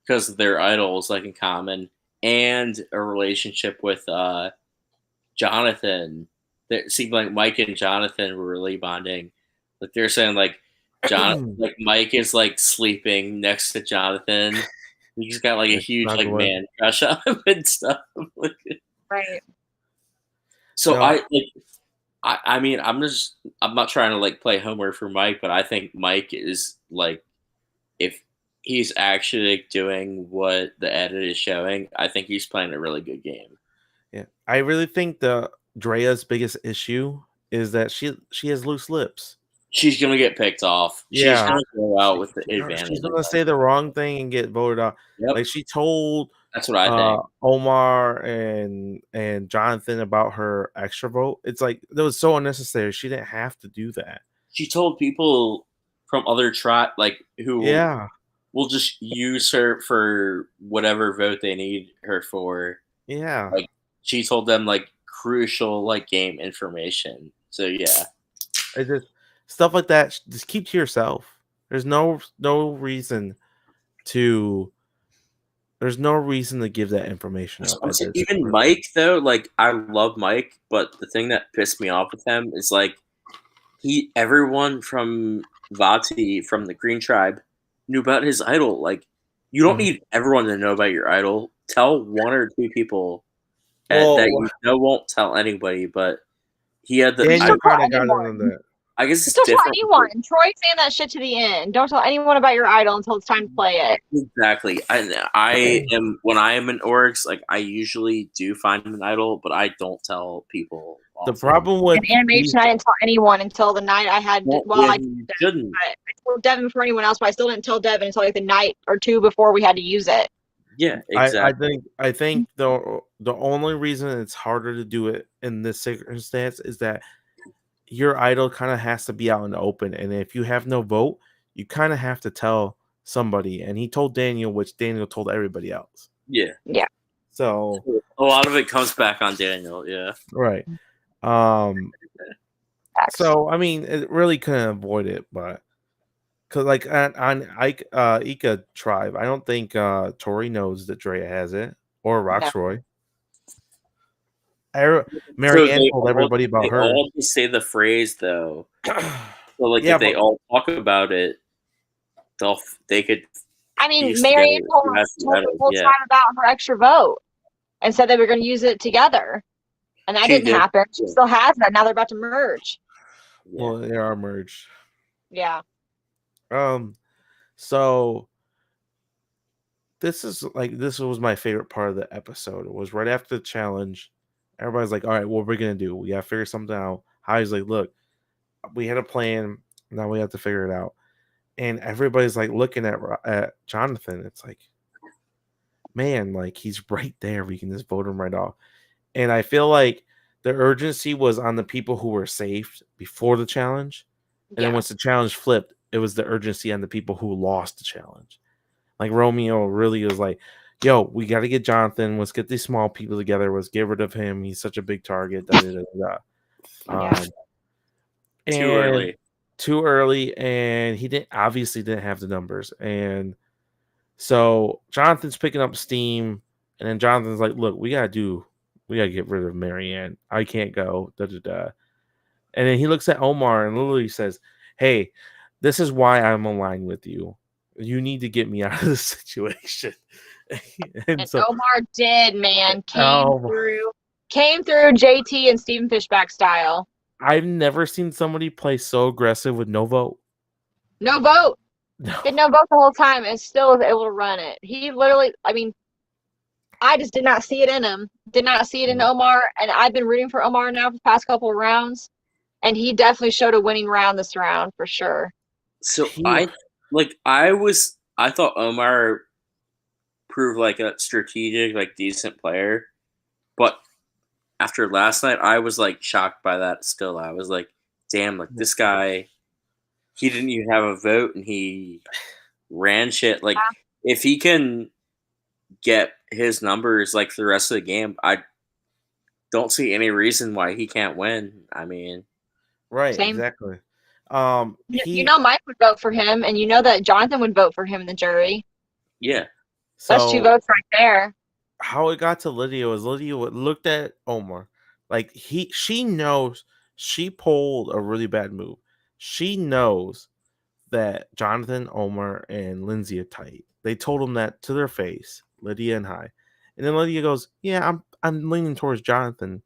because of their idols like in common, and a relationship with Jonathan. It seemed like Mike and Jonathan were really bonding. Like they're saying like Mike is like sleeping next to Jonathan. He's got like a huge man crush on him and stuff. Right. So I mean I'm not trying to like play Homer for Mike, but I think Mike is like, if he's actually doing what the edit is showing, I think he's playing a really good game. Yeah, I really think Drea's biggest issue is that she has loose lips. She's gonna get picked off. Yeah. She's gonna go out with the advantage. She's gonna say the wrong thing and get voted out. Yep. Like she told that's what I think. Omar and Jonathan about her extra vote. It's like that was so unnecessary. She didn't have to do that. She told people from other who will just use her for whatever vote they need her for. Yeah. Like she told them like crucial like game information. So yeah. It's just stuff like that. Just keep to yourself. There's no reason to. There's no reason to give that information up. Even Mike though, like I love Mike, but the thing that pissed me off with him is like everyone from Vati from the Green Tribe knew about his idol. Like you don't need everyone to know about your idol. Tell one or two people that you won't tell anybody. But he had the. I guess Just it's don't tell different. anyone. Troy's saying that shit to the end. Don't tell anyone about your idol until it's time to play it. Exactly. I am when I am in orgs, like I usually do find an idol, but I don't tell people. The Often. problem with In animation, I didn't tell anyone until the night I had. Well, Well, I you shouldn't. told Devin before anyone else, but I still didn't tell Devin until like the night or two before we had to use it. Yeah, exactly. I think the only reason it's harder to do it in this circumstance is that your idol kind of has to be out in the open, and if you have no vote, you kind of have to tell somebody. And he told Daniel, which Daniel told everybody else. Yeah. Yeah. So a lot of it comes back on Daniel. Yeah. right. So I mean, it really couldn't avoid it, but because like on Ika tribe, I don't think Tori knows that Drea has it or Roxroy. Marianne told everybody about her. They all just say the phrase though. So like Yeah, if they all talk about it, they could. I mean, Marianne told the whole time about her extra vote and said they were going to use it together, and that didn't happen. She still has that. Now they're about to merge. Yeah. Well, they are merged. Yeah. So this was my favorite part of the episode. It was right after the challenge. Everybody's like, all right, what we're gonna do? We gotta figure something out. Heidi's like, look, we had a plan, now we have to figure it out. And everybody's like looking at Jonathan. It's like, man, like he's right there. We can just vote him right off. And I feel like the urgency was on the people who were saved before the challenge. And then once the challenge flipped, it was the urgency on the people who lost the challenge. Like Romeo really was like, yo, we got to get Jonathan. Let's get these small people together. Let's get rid of him. He's such a big target. Too early. And he obviously didn't have the numbers. And so Jonathan's picking up steam. And then Jonathan's like, look, we got to get rid of Marianne. I can't go. And then he looks at Omar and literally says, hey, this is why I'm aligned with you. You need to get me out of this situation. and so, Omar did, man. Came through JT and Stephen Fishback style. I've never seen somebody play so aggressive with no vote. No vote. No. Did no vote the whole time and still was able to run it. He literally, I mean, I just did not see it in him. Did not see it in Omar. And I've been rooting for Omar now for the past couple of rounds. And he definitely showed a winning round this round for sure. So I thought Omar proved like a strategic, like decent player, but after last night, I was like shocked by that. Still, I was like, damn, like this guy, he didn't even have a vote and he ran shit. Like if he can get his numbers like for the rest of the game, I don't see any reason why he can't win. I mean, right, exactly. You know Mike would vote for him, and you know that Jonathan would vote for him in the jury. Yeah. So, that's 2 votes right there. How it got to Lydia was Lydia looked at Omar. Like she knows she pulled a really bad move. She knows that Jonathan, Omar, and Lindsay are tight. They told him that to their face, Lydia and Hai. And then Lydia goes, yeah, I'm leaning towards Jonathan.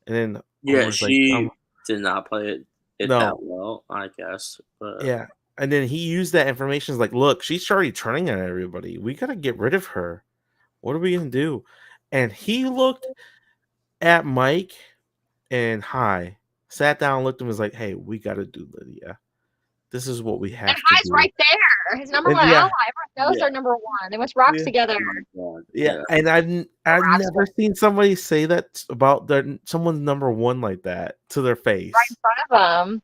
And then Omar's she did not play it that well, I guess. But yeah. And then he used that information as like, look, she's already turning on everybody. We got to get rid of her. What are we going to do? And he looked at Mike and Hai, sat down, looked at him, was like, hey, we got to do Lydia. This is what we have to do. Hai's right there. His number one ally. Everyone knows they're number one. They must rock together. Yeah. And I've never seen somebody say that about someone's number one like that to their face. Right in front of them.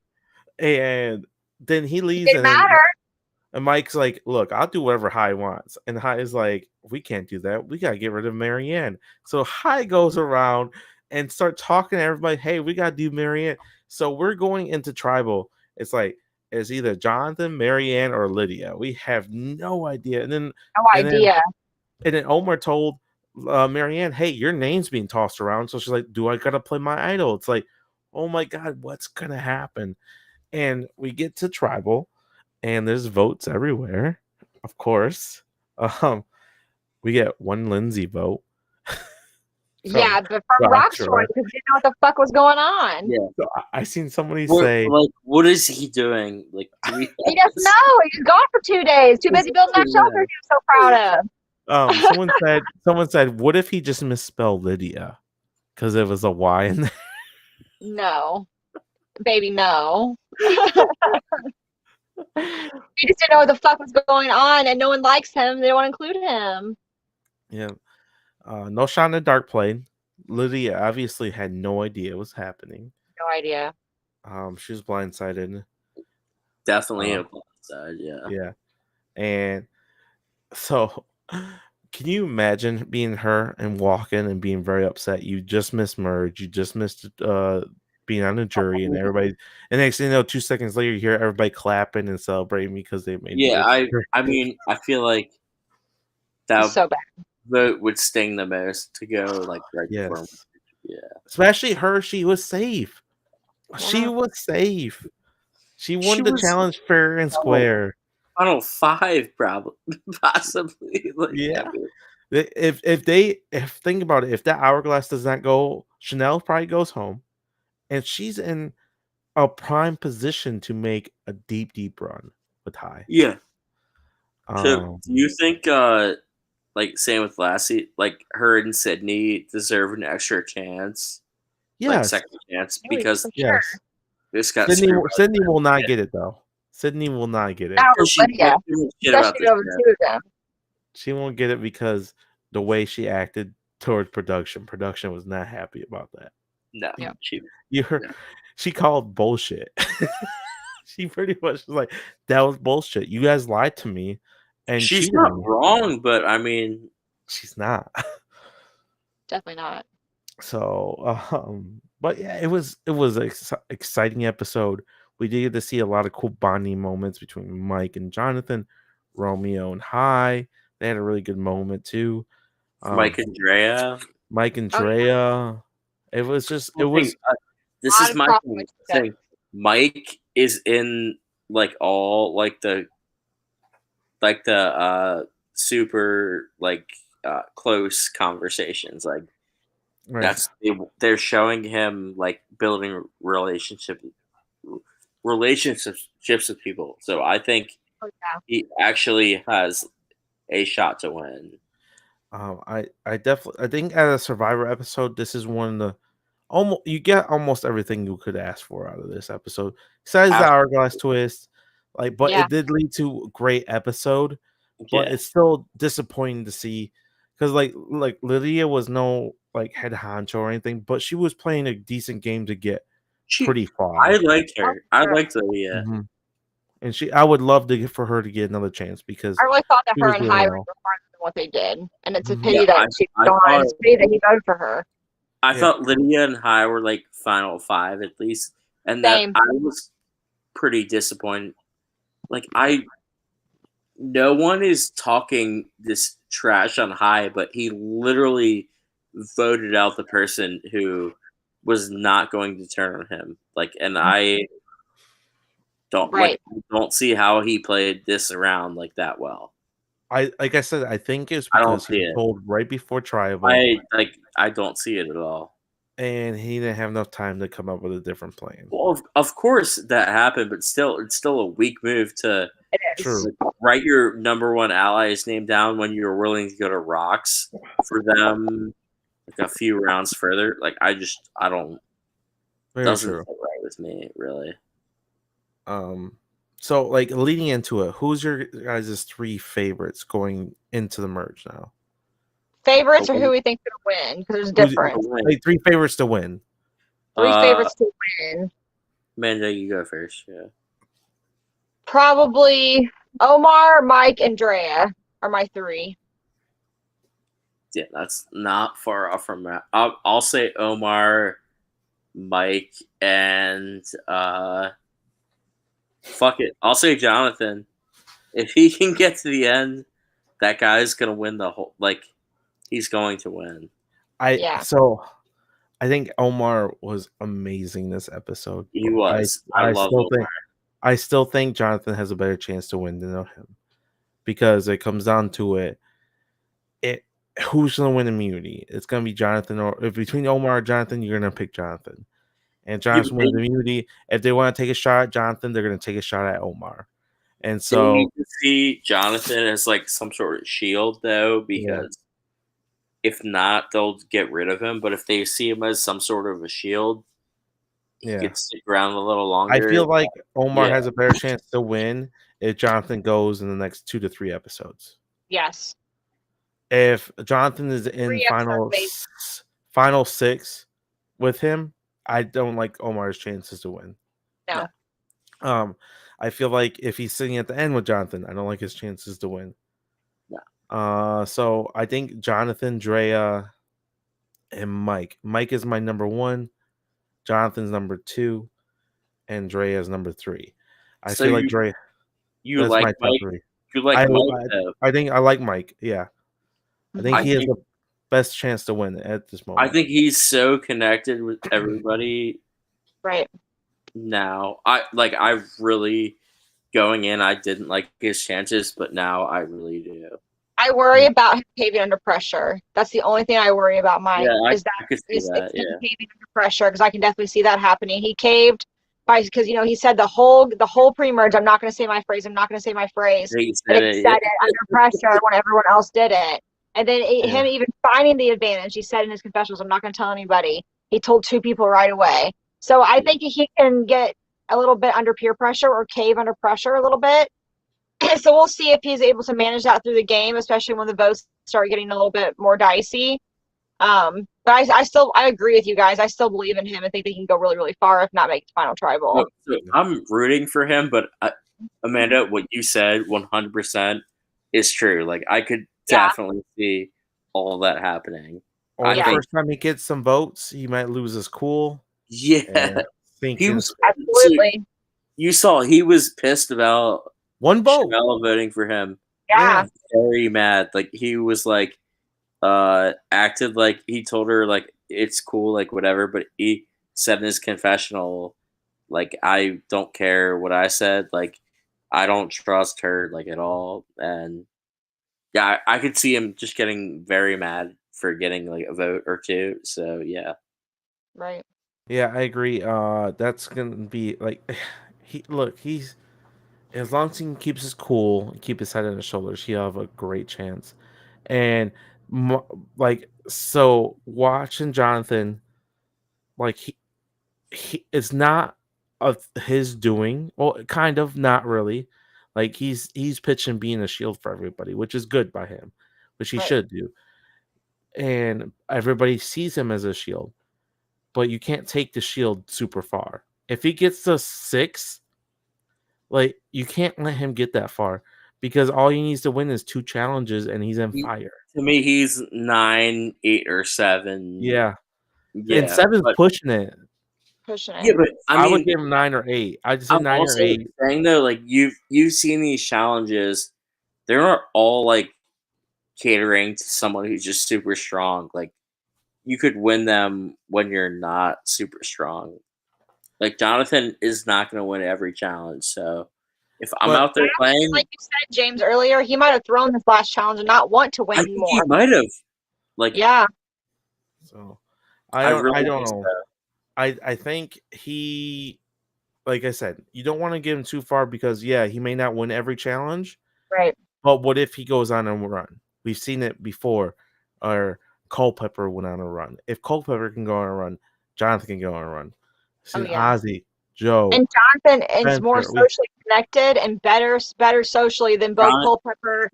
And then he leaves. And Mike's like, look, I'll do whatever Hai wants. And Hai is like, we can't do that. We got to get rid of Marianne. So Hai goes around and start talking to everybody. Hey, we got to do Marianne. So we're going into tribal. It's like, it's either Jonathan, Marianne, or Lydia. We have no idea. And then and then Omar told Marianne, hey, your name's being tossed around. So she's like, do I got to play my idol? It's like, oh my God, what's going to happen? And we get to tribal. And there's votes everywhere, of course. We get one Lindsay vote. Yeah, but from Rock's Rock's Roy. because we didn't know what the fuck was going on. Yeah. So I seen somebody What, say, like, what is he doing? Like, do we He doesn't know. He's gone for 2 days. Too busy building that shelter he was so proud of. someone said, what if he just misspelled Lydia because there was a Y in there? No. Baby, no. He just didn't know what the fuck was going on, and no one likes him. They don't want to include him. Yeah. No shot in the dark played. Lydia obviously had no idea it was happening. No idea. She was blindsided. Definitely a plus side, yeah. Yeah. And so can you imagine being her and walking and being very upset? You just missed merge, you just missed being on the jury, and everybody, and next thing you know, 2 seconds later you hear everybody clapping and celebrating because they made Yeah, it. I mean, I feel like It's that so bad. vote would sting the most to go like right before. Yes. Yeah. Especially her, she was safe. She Yeah. was safe. She won She the was challenge fair and square. Final 5, probably, possibly. Like, Yeah. I mean, If think about it, if that hourglass does not go, Chanel probably goes home, and she's in a prime position to make a deep run with High. yeah. So, Um, do you think, like, same with Lassie, like, her and Sydney deserve an extra chance? Like, yes, second chance? Oh, Because for yes. sure. this got Sydney, screwed up. Sydney will not get it though. Sydney will not get it. Now, Because she Lydia, talked too much shit about especially this over shit. the 2 of them. She won't get it because the way she acted towards production. Production was not happy about that. No, Yeah. You heard, she called bullshit. She pretty much was like, that was bullshit. You guys lied to me and she's cheated not on me. wrong, but I mean, She's not. Definitely not. So, but yeah, it was an exciting episode. We did get to see a lot of cool bonding moments between Mike and Jonathan, Romeo and High. They had a really good moment too. Mike and Drea. Mike and Oh, yeah. Drea. It was just, it One thing, was, this Lot is of my problems with that. thing. Mike is in like all like the super like close conversations. Like right. they're showing him like building relationships with people. So I think Oh, yeah. he actually has a shot to win. I definitely, I think at a Survivor episode, this is one of the almost, you get almost everything you could ask for out of this episode, besides the Absolutely. hourglass twist. Like, but Yeah. it did lead to a great episode. But Yeah. it's still disappointing to see because like Lydia was no like head honcho or anything, but she was playing a decent game to get pretty far. I liked her. Oh, I sure. liked Lydia. Mhm. And I would love for her to get another chance because I really thought that she her was and doing High well. were harder than what they did, and it's a Mhm. pity Yeah, that she's I gone. thought- It's a pity that he voted for her. I Yeah. thought Lydia and High were like final 5 at least, and that Same. I was pretty disappointed. Like no one is talking this trash on High, but he literally voted out the person who was not going to turn on him. Like, and I Right. don't see how he played this around like that well. Like I said, I think it's I don't because he see was it. told right before tribal, I don't see it at all. and he didn't have enough time to come up with a different plan. Well, of course that happened, but still, it's still a weak move to It is. True. write your number one ally's name down when you're willing to go to rocks for them like a few rounds further. Like I don't Very doesn't true. fit right with me really. So like leading into it, who's your guys' 3 favorites going into the merge now? Favorites or who we think could win? Because there's a difference. Like 3 favorites to win. 3 favorites to win. Amanda, you go first. Yeah. Probably Omar, Mike, and Drea are my 3. Yeah, that's not far off from that. I'll say Omar, Mike, and fuck it. I'll say Jonathan. If he can get to the end, that guy's gonna win the whole. Like, he's going to win. So I think Omar was amazing this episode. He was. I love Omar. I still think Jonathan has a better chance to win than him because it comes down to it. who's going to win immunity? It's going to be Jonathan, or if between Omar or Jonathan, you're going to pick Jonathan. And Jonathan wins immunity. If they want to take a shot at Jonathan, they're going to take a shot at Omar. And They need so to see Jonathan as like some sort of shield, though, because if not, they'll get rid of him. But if they see him as some sort of a shield, he could stick around a little I longer. feel like Omar Yeah. has a better chance to win if Jonathan goes in the next 2 to 3 episodes. Yes. If Jonathan is in 3 episodes, final 6 with him, I don't like Omar's chances to win. No. I feel like if he's sitting at the end with Jonathan, I don't like his chances to win. So I think Jonathan, Drea, and Mike. Mike is my number 1. Jonathan's number 2, and Drea is number 3. I feel like Drea. You That's like my top Mike? 3. You like Mike? I think I like Mike. Yeah, I think he has think- the best chance to win at this moment. I think he's so connected with everybody Right. now. I really going in. I didn't like his chances, but now I really do. I worry about him caving under pressure. That's the only thing I worry about Mike. Yeah, is I could see is that. him Yeah. caving under pressure, because I can definitely see that happening. He caved because he said the whole pre-merge. I'm not going to say my phrase. I'm not going to say my phrase. He But said he it. said it under pressure when everyone else did it. And then him even finding the advantage, he said in his confessionals, I'm not going to tell anybody. He told 2 people right away. So I think he can get a little bit under peer pressure or cave under pressure a little bit. So we'll see if he's able to manage that through the game, especially when the votes start getting a little bit more dicey. But I agree with you guys. I still believe in him. I think they can go really, really far, if not make the final tribal. So I'm rooting for him, but Amanda, what you said 100% is true. Like I could definitely see all that happening. Or the first time he gets some votes, he might lose his cool. Yeah, he was absolutely. So you saw he was pissed about 1 vote. Chanel voting for him. Yeah, very mad. Like he was like, acted like he told her like it's cool, like whatever. But he said in his confessional, like I don't care what I said. Like I don't trust her like at all. And yeah, I could see him just getting very mad for getting like a vote or 2. So yeah. Right. Yeah, I agree. That's gonna be like he's as long as he keeps his cool and keep his head on his shoulders, he'll have a great chance. And so watching Jonathan, like he it's not of his doing. Well, kind of, not really. Like he's pitching being a shield for everybody, which is good by him, which he should do. And everybody sees him as a shield, but you can't take the shield super far. If he gets to 6, like you can't let him get that far, because all he needs to win is 2 challenges and he's in fire. To me, he's 9, 8, or 7. Yeah. And 7's pushing it. Yeah, but I would give him 9 or 8. I'd say 9 or 8. Saying though, like you've seen these challenges, they aren't all like catering to someone who's just super strong. Like you could win them when you're not super strong. Like Jonathan is not going to win every challenge. So if I'm out there playing, like you said, James, earlier, he might have thrown this last challenge and not want to win more. He might have. Like So I don't know. So. I think he, like I said, you don't want to get him too far because he may not win every challenge. Right. But what if he goes on a run? We've seen it before. Or Culpepper went on a run. If Culpepper can go on a run, Jonathan can go on a run. Ozzy, Joe, and Jonathan is more socially connected and better socially than both Culpepper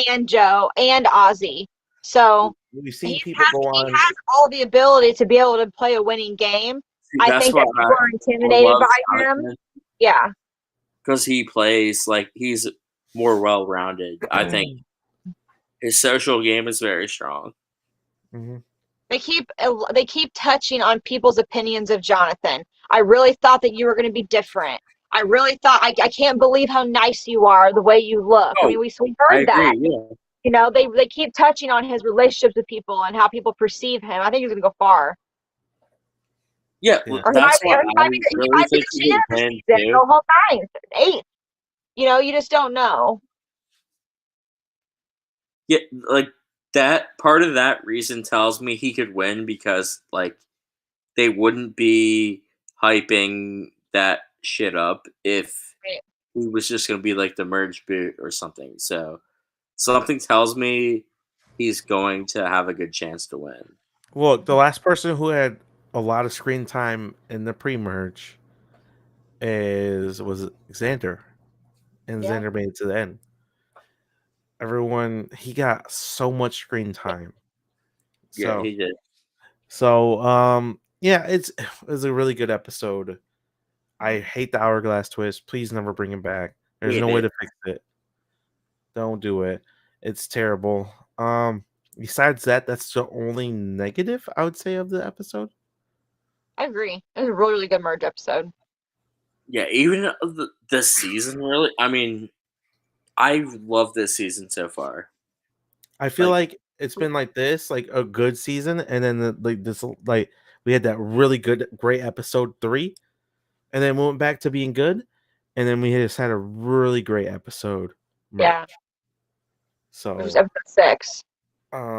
and Joe and Ozzy. So we've seen people go on. He has all the ability to be able to play a winning game. I think that people are intimidated by him. Yeah, because he plays like he's more well-rounded. I think his social game is very strong. Mm-hmm. They keep touching on people's opinions of Jonathan. I really thought that you were going to be different. I really thought I can't believe how nice you are, the way you look. I mean, we heard that. Yeah. You know, they keep touching on his relationships with people and how people perceive him. I think he's going to go far. Yeah, that's why I really think he can go home 9th, 8th. You know, you just don't know. Yeah, like that part of that reason tells me he could win because like they wouldn't be hyping that shit up if Right. he was just gonna be like the merge boot or something. So something tells me he's going to have a good chance to win. Well, the last person who had a lot of screen time in the pre-merge was Xander, and Yeah. Xander made it to the end. Everyone, he got so much screen time. Yeah, So he did. yeah, it was a really good episode. I hate the hourglass twist. Please never bring it back. There's Hate no way it. to fix it. Don't do it. It's terrible. Besides that, that's the only negative I would say of the episode. I agree. It was a really, really good merge episode. Yeah, even the season really. I mean, I love this season so far. I feel Like, like it's been like this, like a good season, and then like we had that really good, great episode 3, and then we went back to being good, and then we just had a really great episode merge. Yeah. Which was So episode 6.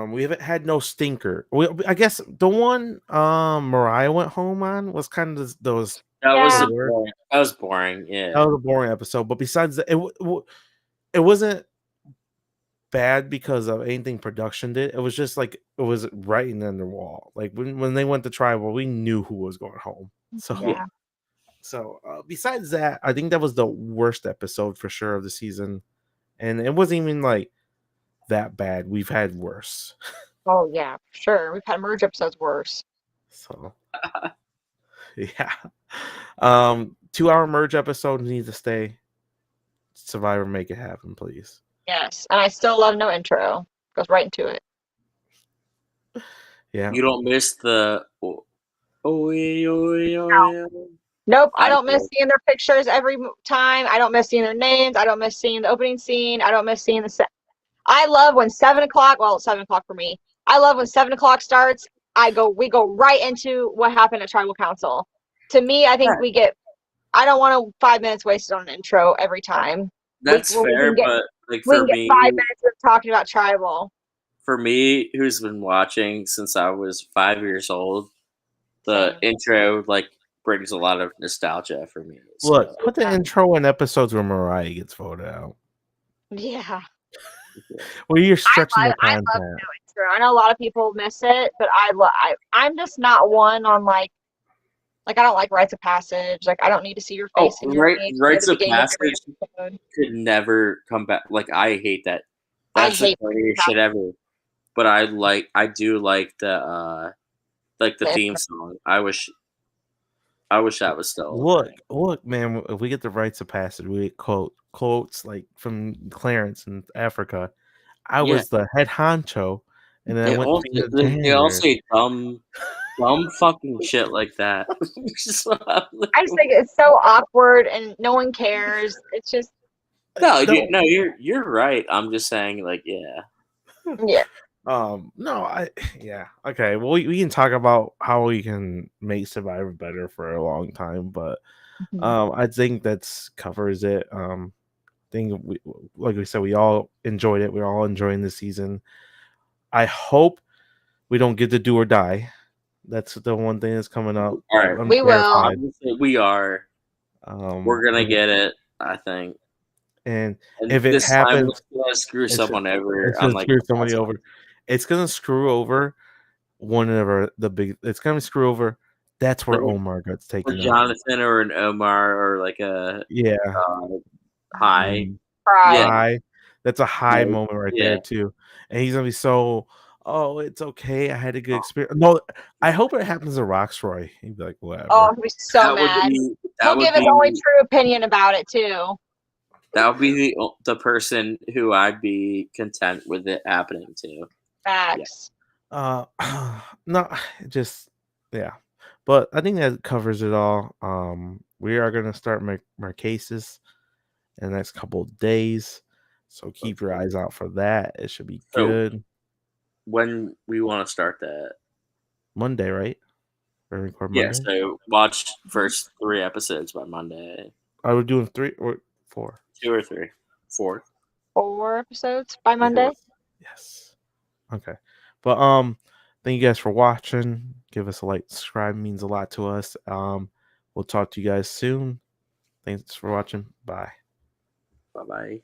we haven't had no stinker. I guess the one Mariah went home on was kind of those. that was Yeah. boring. That was boring. Yeah. That was a boring episode. But besides that, it wasn't bad because of anything production did. It was just like it was writing on the wall. Like when they went to tribal, we knew who was going home. So Yeah. so besides that, I think that was the worst episode for sure of the season, and it wasn't even like that bad. We've had worse. Oh yeah, sure. We've had merge episodes worse. So yeah. 2-hour merge episode needs to stay. Survivor, make it happen, please. Yes. And I still love no intro. Goes right into it. Yeah. You don't miss the yeah. Nope. I I don't miss do. seeing their pictures every time. I don't miss seeing their names. I don't miss seeing the opening scene. I don't miss seeing the set. I love when 7 o'clock, well, it's 7 o'clock for me. I love when 7 o'clock starts. We go right into what happened at Tribal Council. To me, I think I don't want 5 minutes wasted on an intro every time. That's fair, but like We for can get me, 5 minutes of talking about Tribal. who's been watching since I was 5 years old, the Same. intro like brings a lot of nostalgia for me. So. Look, put the intro in episodes where Mariah gets voted out. Yeah. Well, you're stretching the I love content. no intro. I know a lot of people miss it, but I'm just not one on like I don't like rites of passage. Like I don't need to see your face in your face at rites the of beginning of every passage episode. could never come back. Like I hate that. I That's the hate funniest shit ever. But I do like the theme song. I wish that was still Look, man. If we get the rites of passage, we get quotes like from Clarence in Africa. I was the head honcho, and then I went to the they all janitor. say dumb fucking shit like that. I just think it's so awkward and no one cares. It's just no, you're right. I'm just saying, like, yeah. No, yeah. Okay, well, we can talk about how we can make Survivor better for a long time, but I think that's covers it. I think like we said, we all enjoyed it. We're all enjoying the season. I hope we don't get to do or die. That's the one thing that's coming up. All right, we will. We are. We're gonna get it, I think. And if it happens, it's gonna screw someone over. It's gonna screw somebody over. It's gonna screw over one of the big. It's gonna screw over. That's where Omar gets taken. Jonathan or an Omar or like a high. High. That's a high moment right there too. And he's gonna be so. Oh, it's okay. I had a good experience. No, I hope it happens to Roxroy. He'd be like, whatever. Oh, he'd be so mad. He'll give his only true opinion about it too. That would be the person who I'd be content with it happening to. Facts. No, just but I think that covers it all. We are gonna start my cases in the next couple of days, so keep your eyes out for that. It should be good. When we want to start that? Monday, right? We record Monday. Yeah, so watch first 3 episodes by Monday. Are we doing 3 or 4? 2 or 3? 4. 4 episodes by Monday. Yes. Okay. But thank you guys for watching. Give us a like, subscribe, means a lot to us. We'll talk to you guys soon. Thanks for watching. Bye. Bye bye.